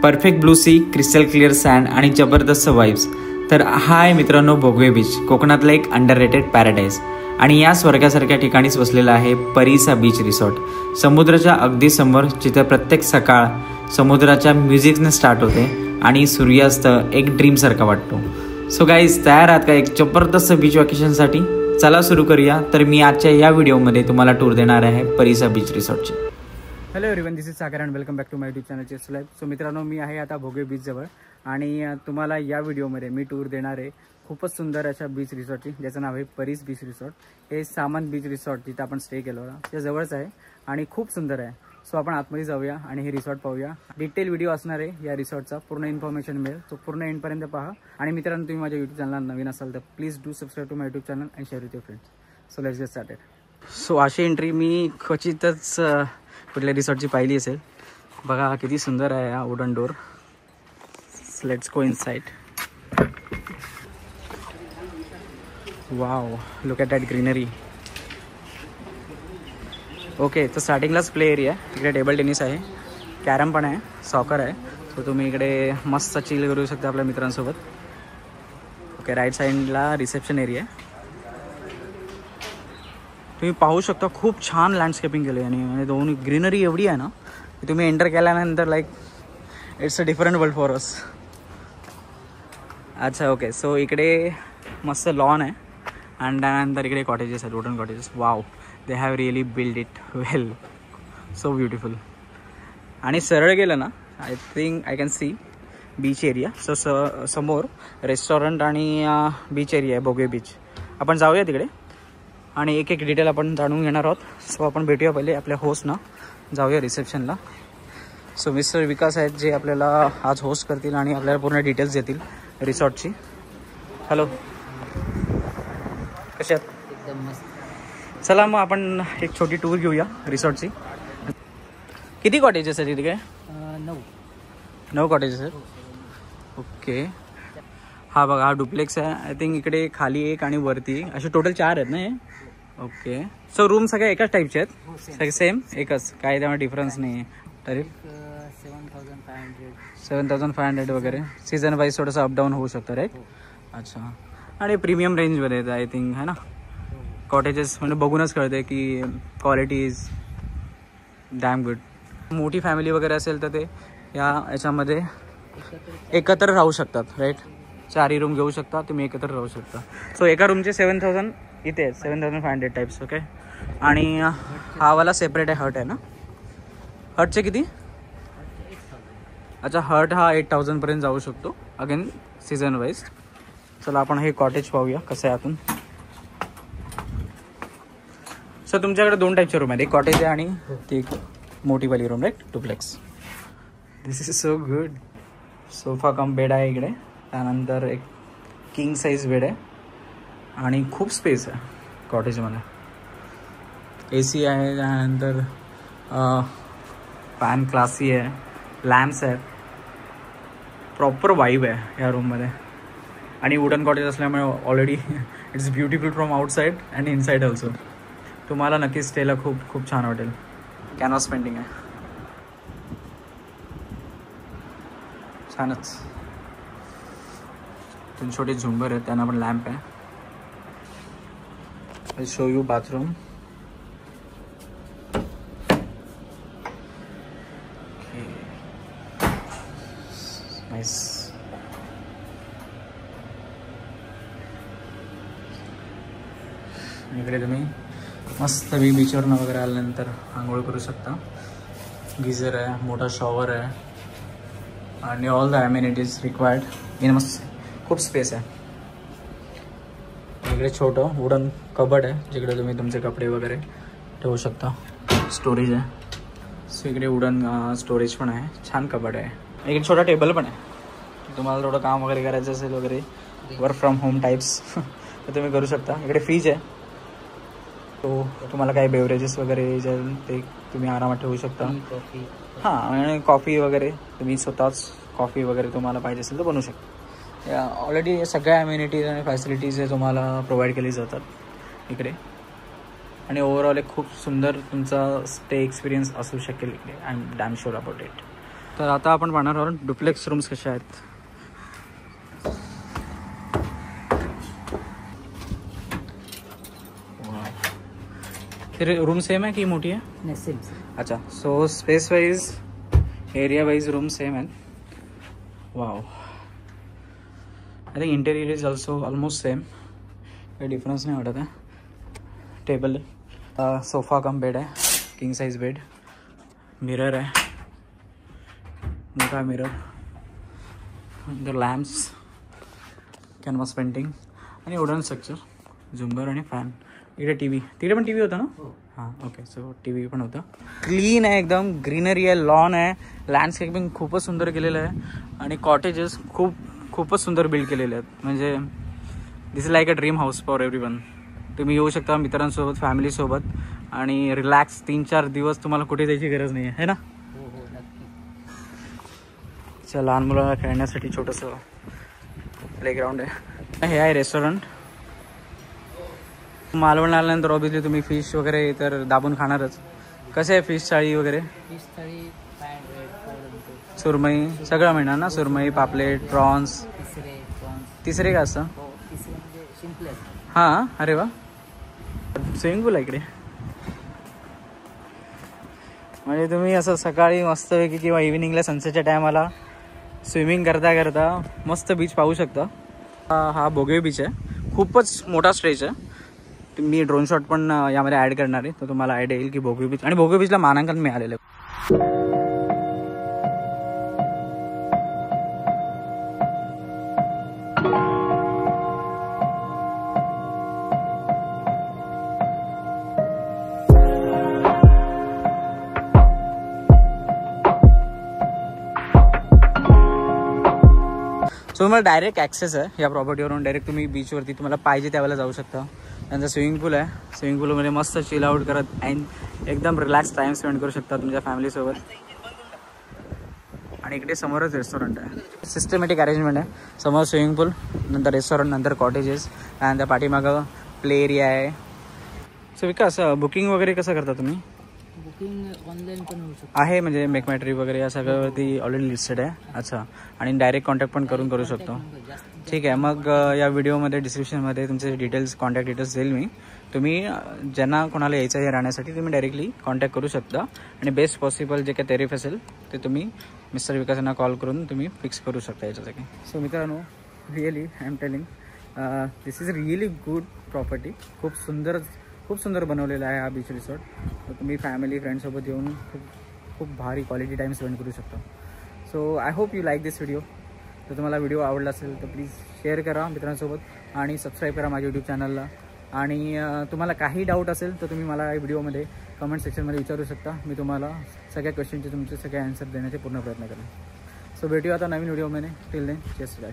Perfect blue sea, crystal clear sand आणि जबरदस्त vibes. तर हा आहे मित्रांनो भोगवे बीच, कोकणातला एक अंडररेटेड पॅराडाईज. आणि या स्वर्गासारख्या ठिकाणीच वसलेला आहे परीसा बीच रिसॉर्ट. समुद्राच्या अगदी समोर, जिथे प्रत्येक सकाळ समुद्राच्या म्युझिकने स्टार्ट होते आणि सूर्यास्त एक ड्रीमसारखा वाटतो. सो गाईज, तयार आहात का एक जबरदस्त बीच वॅकेशनसाठी? चला सुरू करूया. तर मी आजच्या या व्हिडिओमध्ये तुम्हाला टूर देणार आहे परीसा बीच रिसॉर्टची. Hello everyone, this is Sagar and welcome back to my YouTube channel chase life. So मित्रांनो, मी आहे आता भोगवे बीचजवळ आणि तुम्हाला या व्हिडिओमध्ये मी टूर देणार आहे खूपच सुंदर अशा बीच रिसॉर्टची, ज्याचं नाव आहे परीस बीच रिसॉर्ट. हे सामंत बीच रिसॉर्ट जिथं आपण स्टे केलं होतं त्या जवळच आहे आणि खूप सुंदर आहे. सो आपण आतमध्ये जाऊया आणि हे रिसॉर्ट पाहूया. डिटेल व्हिडिओ असणार आहे या रिसॉर्टचा, पूर्ण इन्फॉर्मेशन मिळेल. तो पूर्ण एंडपर्यंत पहा. आणि मित्रांनो, तुम्ही माझ्या यूट्यूब चॅनलला नवीन असाल तर please do subscribe to my YouTube channel and share with your friends. So let's get started. So अशी एंट्री मी क्वचितच कुठल्या रिसॉर्टची पाहिली असेल. बघा किती सुंदर आहे हा wooden door. Let's go inside. Wow, look at that greenery. Okay, तर स्टार्टिंगलाच प्ले एरिया आहे. तिकडे टेबल टेनिस आहे, कॅरम पण आहे, सॉकर आहे. सो तुम्ही इकडे मस्त चिल करू शकता आपल्या मित्रांसोबत. ओके, राईट साईडला रिसेप्शन एरिया आहे. तुम्ही पाहू शकता खूप छान लँडस्केपिंग केलं आहे आणि दोन ग्रीनरी एवढी आहे ना की तुम्ही एंटर केल्यानंतर like it's a different world for us. अच्छा, ओके. सो इकडे मस्त लॉन आहे आणि त्यानंतर इकडे कॉटेजेस आहेत, wooden cottages. Wow, they have really build it well, so beautiful. आणि सरळ गेलं ना, I think I can see beach area. So समोर रेस्टॉरंट आणि बीच एरिया आहे, भोगवे बीच. आपण जाऊया तिकडे आणि एक एक डिटेल आपण जाणून घेणार आहोत. सो आपण भेटूया पहिले आपल्या होस्ट ना, जाऊया रिसेप्शनला. सो मिस्टर विकास आहेत जे आपल्याला आज होस्ट करतील आणि आपल्याला पूर्ण डिटेल्स देतील रिसॉर्टची. हॅलो, कशा आहात? एकदम मस्त. चला मग आपण एक छोटी टूर घेऊया रिसॉर्टची. किती कॉटेजेस आहेत तिथे? 9 कॉटेजेस आहेत. ओके, हा बघा, हा डुप्लेक्स आहे. आय थिंक इकडे खाली एक आणि वरती असे टोटल 4 आहेत ना हे. ओके, सो रूम सगळ्या एकाच टाईपचे आहेत? सगळे सेम एकच, काही त्यामुळे डिफरन्स नाही आहे. तरी 7,500 वगैरे. सीझन वाईज थोडंसं अपडाऊन होऊ शकतं, राईट? अच्छा. आणि प्रीमियम रेंजमध्ये आहेत आय थिंक, है ना? कॉटेजेस म्हणजे बघूनच कळते की क्वालिटी इज डॅम गुड. मोठी फॅमिली वगैरे असेल तर ते याच्यामध्ये एकत्र राहू शकतात, राईट? 4 रूम घेऊ शकता तुम्ही, एकत्र राहू शकता. सो एका रूमचे 7,000 इथे आहेत, 7,500 टाईप्स. ओके, आणि हा वाला सेपरेट आहे, हट आहे ना? हटचे किती? अच्छा, हट हा 8,000पर्यंत जाऊ शकतो, अगेन सीझन वाईज. चला आपण हे कॉटेज पाहूया कसं आहे आतून. सर तुमच्याकडे 2 टाईपचे रूम आहेत, एक कॉटेज आहे आणि ती मोठीवाली room, right? Duplex. This is so good. Sofa cum bed आहे इकडे, त्यानंतर एक किंग साईज बेड आहे आणि खूप स्पेस आहे कॉटेजमध्ये. AC आहे, त्यानंतर फॅन क्लासी आहे, लॅम्प्स आहेत, प्रॉपर वाईब आहे या रूममध्ये. आणि वुडन कॉटेज असल्यामुळे already it's beautiful from outside and inside also. तुम्हाला नक्कीच स्टेला खूप खूप छान वाटेल. कॅनव्हास पेंटिंग आहे, छानच. 3 छोटे झुंबर आहेत, त्यांना पण लॅम्प आहे. I show you bathroom. Nice. इकडे तुम्ही मस्त बीचवरनं वगैरे आल्यानंतर आंघोळ करू शकता. गिझर आहे, मोठा शॉवर आहे आणि all the amenities required in मस्त. खूप स्पेस आहे. इकडे छोटं वुडन कबड आहे जिकडे तुम्ही तुमचे कपडे वगैरे ठेवू शकता. स्टोरेज आहे. सो इकडे वुडन स्टोरेज पण आहे, छान कबड आहे. इकडे छोटा टेबल पण आहे. तुम्हाला थोडं काम वगैरे करायचं असेल वगैरे, वर्क फ्रॉम होम टाईप्स तर तुम्ही करू शकता. इकडे फ्रीज आहे, तो तुम्हाला काही बेवरेजेस वगैरे जे ते तुम्ही आरामात ठेवू शकता. हां, आणि कॉफी वगैरे तुम्ही स्वतःच कॉफी वगैरे तुम्हाला पाहिजे असेल तर बनवू शकता. ऑलरेडी सगळ्या ॲम्युनिटीज आणि फॅसिलिटीज हे तुम्हाला प्रोव्हाइड केली जातात इकडे. आणि ओव्हरऑल एक खूप सुंदर तुमचा स्टे एक्सपिरियन्स असू शकेल इकडे. I am damn sure about it. तर आता आपण पाहणार आहोत डुप्लेक्स रूम्स कशा आहेत. फिर रूम सेम है कि मोटी है? नहीं सेम. अच्छा, so space wise area wise room same है. Wow, I think interior is also almost same, कोई डिफरेंस नहीं होता था. टेबल, सोफा कम बेड है, किंग साइज बेड, मिरर है, मोटा मिरर, इधर लॅम्प्स, कॅनव्हास पेंटिंग आणि वुडन स्ट्रक्चर, झुंबर आणि फॅन. इकडे टी व्ही, तिकडे पण टी व्ही होता ना? हां, ओके. सो टी व्ही पण होता. क्लीन आहे एकदम, ग्रीनरी आहे, लॉन आहे, लँडस्केपिंग खूपच सुंदर केलेलं आहे आणि कॉटेजेस खूपच सुंदर बिल्ड केलेले आहेत. म्हणजे this is like a dream house for everyone. तुम्ही येऊ शकता मित्रांसोबत, फॅमिलीसोबत आणि रिलॅक्स 3-4 दिवस तुम्हाला कुठे जायची गरज नाही आहे ना? हो हो नक्की. लहान मुलांना खेळण्यासाठी छोटंसं प्लेग्राऊंड आहे. हे आहे रेस्टॉरंट. मालवण आल्यानंतर ऑब्विसली तुम्ही फिश वगैरे तर दाबून खाणारच. कसे आहे फिश थाळी वगैरे? फिश थाळी 500. सुरमई सगळं मिळणार ना? सुरमई, पापलेट, प्रॉन्स. तिसरे का असतं? हो, तिसरे म्हणजे सिम्पल. हां, अरे वा. स्विमिंग पूल आहे इकडे. म्हणजे तुम्ही असं सकाळी मस्तपैकी किंवा इव्हिनिंगला सनसेटच्या टायमाला स्विमिंग करता करता मस्त बीच पाहू शकता. हा भोगे बीच आहे, खूपच मोठा स्ट्रेच आहे. मी ड्रोन शॉट पण यामध्ये ॲड करणार आहे, तर तुम्हाला आयडिया येईल की भोगे बीच. आणि भोगे बीचला मानांकन मिळालेलं आहे. सो तुम्हाला डायरेक्ट ॲक्सेस आहे या प्रॉपर्टीवरून. डायरेक्ट तुम्ही बीचवरती तुम्हाला पाहिजे त्यावेळेला जाऊ शकता. त्यांचं स्विमिंग पूल आहे. स्विमिंग पूलमध्ये मस्त चिल आउट करत अँड एकदम रिलॅक्स टाईम स्पेंड करू शकता तुमच्या फॅमिलीसोबत. आणि इकडे समोरच रेस्टॉरंट आहे. सिस्टमॅटिक अरेंजमेंट आहे. समोर स्विमिंग पूल, नंतर रेस्टॉरंट, नंतर कॉटेजेस आणि त्या पाठीमागं प्ले एरिया आहे. सो विकास, बुकिंग वगैरे कसं करता तुम्ही? बुकिंग ऑनलाईन पण होऊ शकतो. आहे म्हणजे मेकमॅट्री वगैरे या सगळ्यावरती ऑलरेडी लिस्टेड आहे. अच्छा, आणि डायरेक्ट कॉन्टॅक्ट पण करू शकतो. ठीक आहे. मग या व्हिडिओमध्ये डिस्क्रिप्शनमध्ये तुमचे डिटेल्स, कॉन्टॅक्ट डिटेल्स देईल मी. तुम्ही ज्यांना कोणाला यायचं आहे राहण्यासाठी तुम्ही डायरेक्टली कॉन्टॅक्ट करू शकता आणि बेस्ट पॉसिबल जे काही टेरिफ असेल ते तुम्ही मिस्टर विकासांना कॉल करून तुम्ही फिक्स करू शकता याच्यासाठी. सो मित्रांनो, really I am telling this is really good property. खूप सुंदर बनवलेला आहे हा बीच रिसॉर्ट. तुम्ही फॅमिली फ्रेंडसोबत येऊन खूप भारी क्वालिटी टाईम स्पेंड करू शकता. So I hope you like this video. जर तुम्हाला व्हिडिओ आवडला असेल तर प्लीज शेअर करा मित्रांसोबत आणि सबस्क्राईब करा माझ्या यूट्यूब चॅनलला. आणि तुम्हाला काही डाऊट असेल तर तुम्ही मला या व्हिडिओमध्ये कमेंट सेक्शनमध्ये विचारू शकता. मी तुम्हाला सगळ्या क्वेश्चनचे तुमचे सगळे आन्सर देण्याचे पूर्ण प्रयत्न करेन. सो भेटूया आता नवीन व्हिडिओमध्ये. टिल देन, चेस बाय.